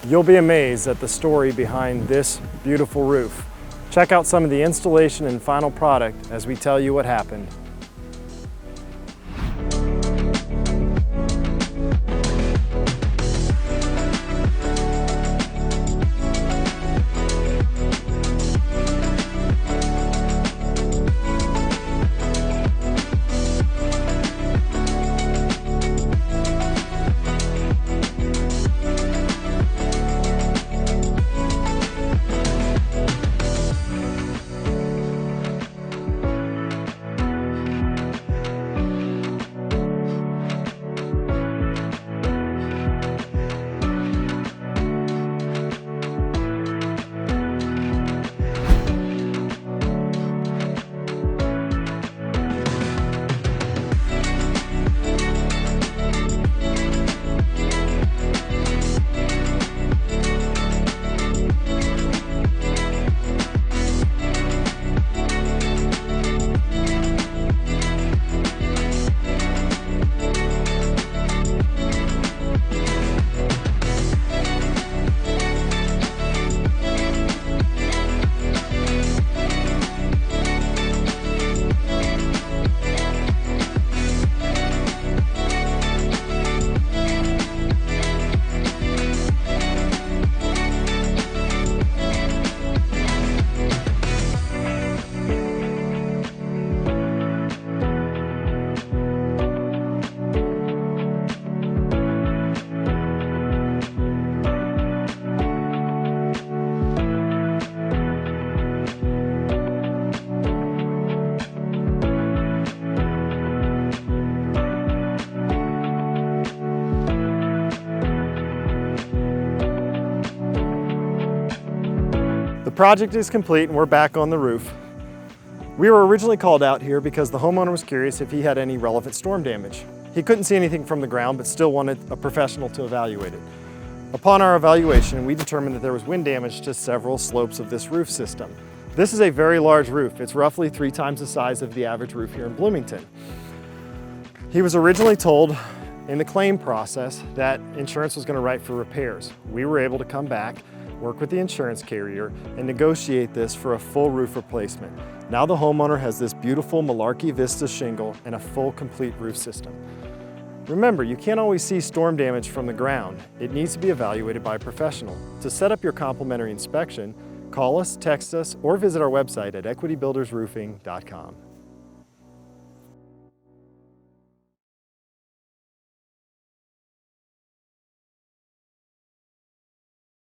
You'll be amazed at the story behind this beautiful roof. Check out some of the installation and final product as we tell you what happened. The project is complete and we're back on the roof. We were originally called out here because the homeowner was curious if he had any relevant storm damage. He couldn't see anything from the ground but still wanted a professional to evaluate it. Upon our evaluation, we determined that there was wind damage to several slopes of this roof system. This is a very large roof. It's roughly 3 times the size of the average roof here in Bloomington. He was originally told in the claim process that insurance was going to write for repairs. We were able to come back, work with the insurance carrier, and negotiate this for a full roof replacement. Now the homeowner has this beautiful Malarkey Vista shingle and a full complete roof system. Remember, you can't always see storm damage from the ground. It needs to be evaluated by a professional. To set up your complimentary inspection, call us, text us, or visit our website at equitybuildersroofing.com.